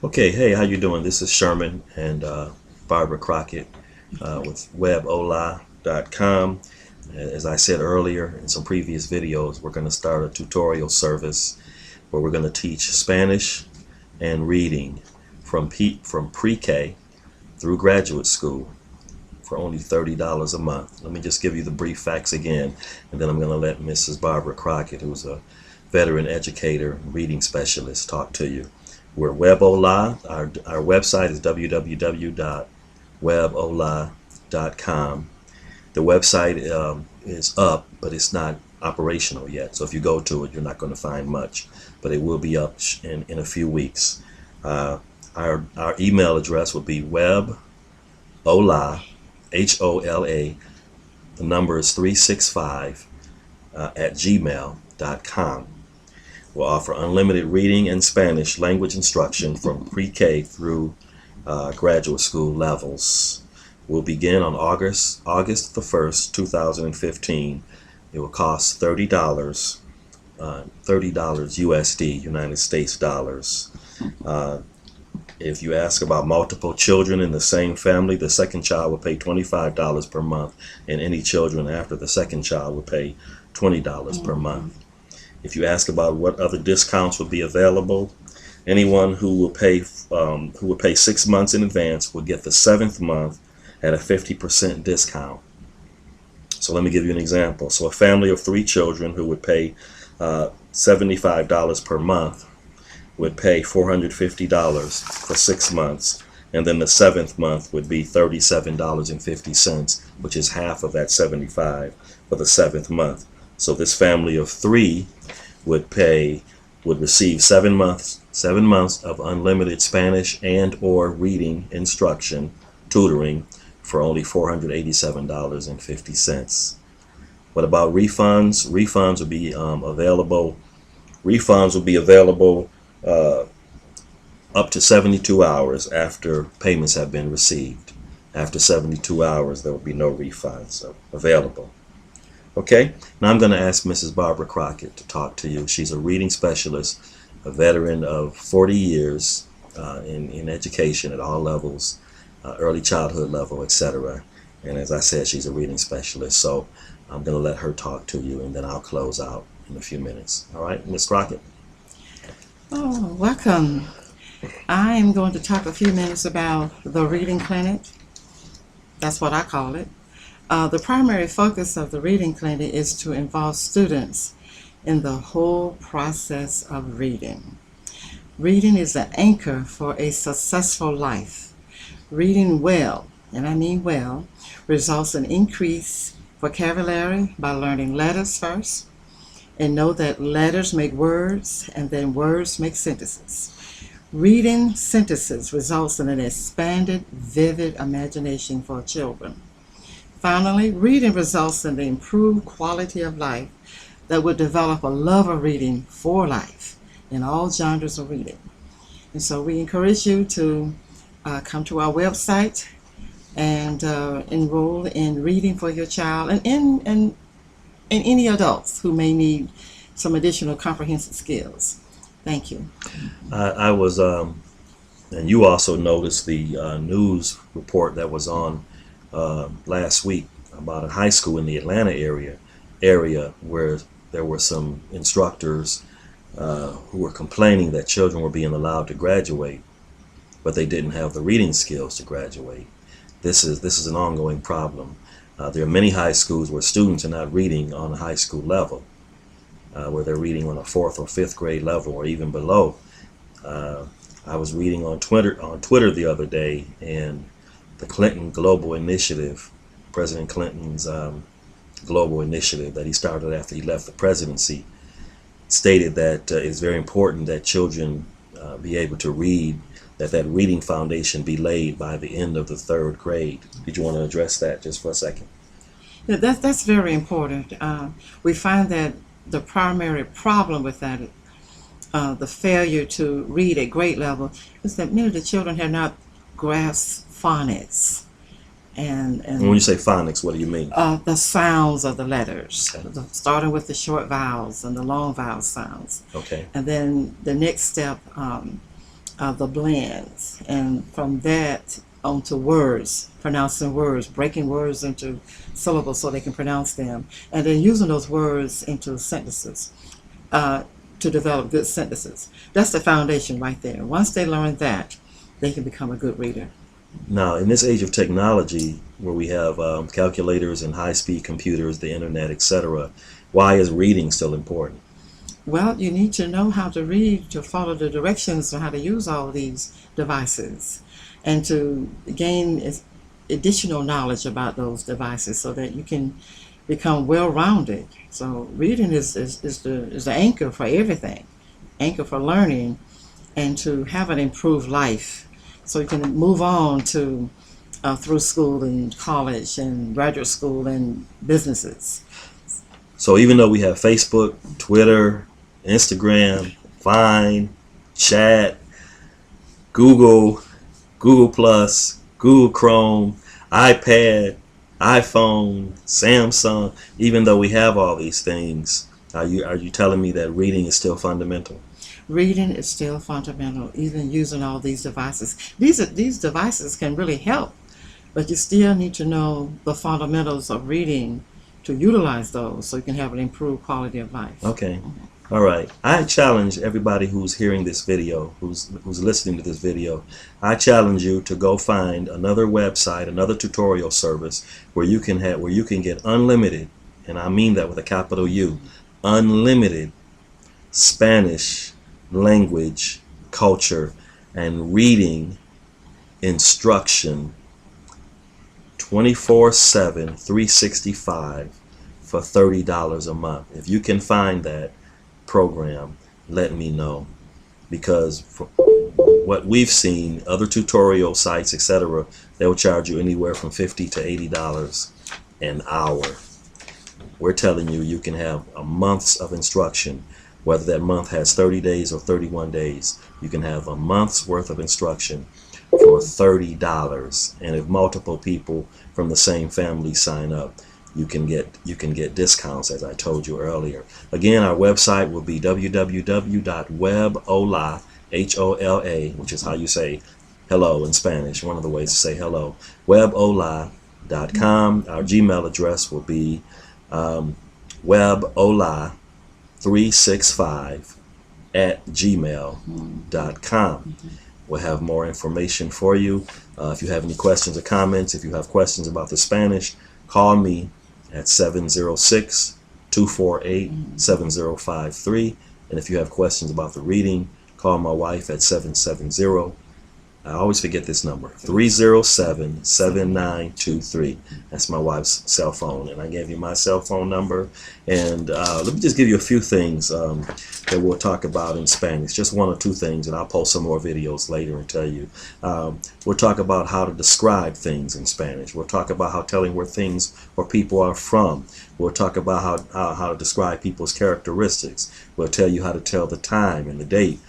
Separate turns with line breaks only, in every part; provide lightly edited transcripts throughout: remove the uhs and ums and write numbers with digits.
Okay, hey, how you doing? This is Sherman and Barbara Crockett with webola.com. As I said earlier in some previous videos, we're going to start a tutorial service where we're going to teach Spanish and reading from pre-K through graduate school for only $30 a month. Let me just give you the brief facts again, and then I'm going to let Mrs. Barbara Crockett, who's a veteran educator, reading specialist, talk to you. We're WebOla. Our website is www.webola.com. The website is up, but it's not operational yet. So if you go to it, you're not going to find much, but it will be up in a few weeks. Our email address will be webola, HOLA. The number is 365 at gmail.com. We'll offer unlimited reading and Spanish language instruction from pre-K through graduate school levels. We'll begin on August the 1st, 2015. It will cost $30 USD, United States dollars. If you ask about multiple children in the same family, the second child will pay $25 per month, and any children after the second child will pay $20 per month. If you ask about what other discounts will be available, anyone who will pay 6 months in advance will get the 7th month at a 50% discount. So let me give you an example. So a family of 3 children who would pay $75 per month would pay $450 for 6 months, and then the 7th month would be $37.50, which is half of that $75 for the 7th month. So this family of 3 would receive 7 months of unlimited Spanish and or reading instruction tutoring for only $487.50. What about refunds? Refunds will be available. Refunds will be available up to 72 hours after payments have been received. After 72 hours, there will be no refunds available. Okay, now I'm going to ask Mrs. Barbara Crockett to talk to you. She's a reading specialist, a veteran of 40 years in education at all levels, early childhood level, etc. And as I said, she's a reading specialist. So I'm going to let her talk to you, and then I'll close out in a few minutes. All right, Ms. Crockett?
Oh, welcome. I am going to talk a few minutes about the reading clinic. That's what I call it. The primary focus of the reading clinic is to involve students in the whole process of reading. Reading is the anchor for a successful life. Reading well, and I mean well, results in increased vocabulary by learning letters first, and know that letters make words, and then words make sentences. Reading sentences results in an expanded, vivid imagination for children. Finally, reading results in the improved quality of life that would develop a love of reading for life in all genres of reading. And so we encourage you to come to our website and enroll in reading for your child and any adults who may need some additional comprehensive skills. Thank you.
I was, and you also noticed the news report that was on last week about a high school in the Atlanta area where there were some instructors who were complaining that children were being allowed to graduate, but they didn't have the reading skills to graduate. This is an ongoing problem. There are many high schools where students are not reading on a high school level, where they're reading on a 4th or 5th grade level or even below. I was reading on Twitter the other day, and the Clinton Global Initiative, President Clinton's global initiative that he started after he left the presidency, stated that it's very important that children be able to read, that reading foundation be laid by the end of the 3rd grade. Did you want to address that just for a second?
Yeah, that's very important. We find that the primary problem with that, the failure to read at grade level, is that many of the children have not grasped phonics. And
when you say phonics, what do you mean?
The sounds of the letters, starting with the short vowels and the long vowel sounds.
Okay.
And then the next step the blends, and from that onto words, pronouncing words, breaking words into syllables so they can pronounce them, and then using those words into sentences uh, to develop good sentences. That's the foundation right there. Once they learn that, they can become a good reader.
Now, in this age of technology, where we have calculators and high-speed computers, the internet, etc., why is reading still important?
Well, you need to know how to read, to follow the directions on how to use all these devices, and to gain additional knowledge about those devices so that you can become well-rounded. So reading is the anchor for everything, anchor for learning, and to have an improved life. So you can move on to through school and college and graduate school and businesses.
So even though we have Facebook, Twitter, Instagram, Vine, Chat, Google, Google Plus, Google Chrome, iPad, iPhone, Samsung, even though we have all these things, are you telling me that reading is still fundamental?
Reading is still fundamental, even using all these devices. These devices can really help, but you still need to know the fundamentals of reading to utilize those so you can have an improved quality of life.
Okay. All right. I challenge everybody who's hearing this video, who's listening to this video, I challenge you to go find another website, another tutorial service where you can get unlimited, and I mean that with a capital U, unlimited Spanish language, culture, and reading instruction 24/7, 365 for $30 a month. If you can find that program, let me know, because for what we've seen, other tutorial sites, etc., they'll charge you anywhere from $50 to $80 an hour. We're telling you, you can have a month's of instruction. Whether that month has 30 days or 31 days, you can have a month's worth of instruction for $30. And if multiple people from the same family sign up, you can get discounts, as I told you earlier. Again, our website will be www.webola, Hola, which is how you say hello in Spanish, one of the ways to say hello, webola.com. Our Gmail address will be webola365@gmail.com. We'll have more information for you. If you have any questions or comments, if you have questions about the Spanish, call me at 706-248-7053. And if you have questions about the reading, call my wife at 770, I always forget this number, 307-7923. That's my wife's cell phone, and I gave you my cell phone number. And let me just give you a few things that we'll talk about in Spanish, just one or two things, and I'll post some more videos later and tell you. We'll talk about how to describe things in Spanish. We'll talk about how telling where things or people are from. We'll talk about how to describe people's characteristics. We'll tell you how to tell the time and the date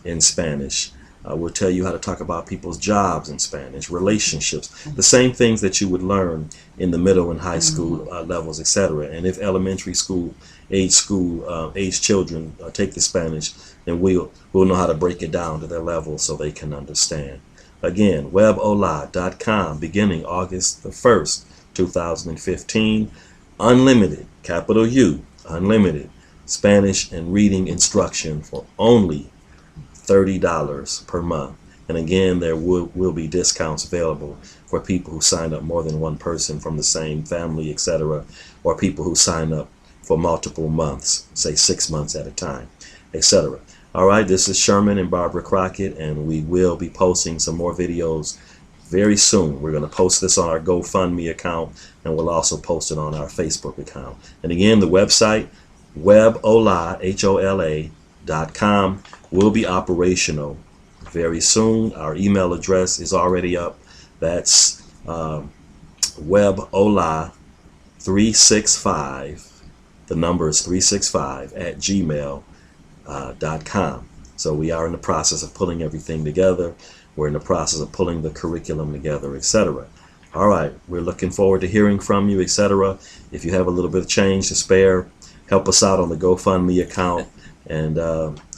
in Spanish. We'll tell you how to talk about people's jobs in Spanish, relationships, the same things that you would learn in the middle and high school levels, etc. And if elementary school age children take the Spanish, then we'll know how to break it down to their level so they can understand. Again, webola.com, beginning August the 1st, 2015, unlimited, capital U, unlimited Spanish and reading instruction for only $30 per month. And again, there will be discounts available for people who sign up more than one person from the same family, etc., or people who sign up for multiple months, say 6 months at a time, etc. All right, this is Sherman and Barbara Crockett, and we will be posting some more videos very soon. We're going to post this on our GoFundMe account, and we'll also post it on our Facebook account. And again, the website, webola, Hola.com, will be operational very soon. Our email address is already up. That's webola365, the number is 365 at gmail.com. So we are in the process of pulling everything together. We're in the process of pulling the curriculum together, etc. All right, we're looking forward to hearing from you, etc. If you have a little bit of change to spare, help us out on the GoFundMe account. And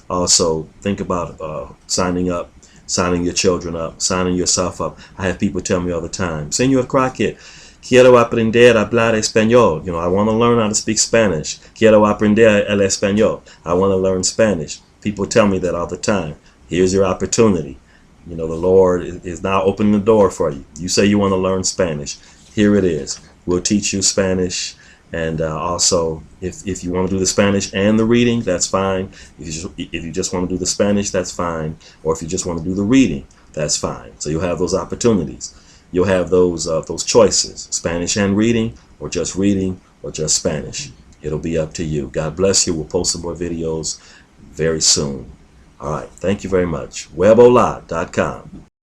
Also, think about signing up, signing your children up, signing yourself up. I have people tell me all the time, Señor Crockett, quiero aprender a hablar español. I want to learn how to speak Spanish. Quiero aprender el español. I want to learn Spanish. People tell me that all the time. Here's your opportunity. The Lord is now opening the door for you. You say you want to learn Spanish. Here it is. We'll teach you Spanish. And also, if you want to do the Spanish and the reading, that's fine. If you just want to do the Spanish, that's fine. Or if you just want to do the reading, that's fine. So you'll have those opportunities. You'll have those choices: Spanish and reading, or just Spanish. It'll be up to you. God bless you. We'll post some more videos very soon. All right. Thank you very much. Webola.com.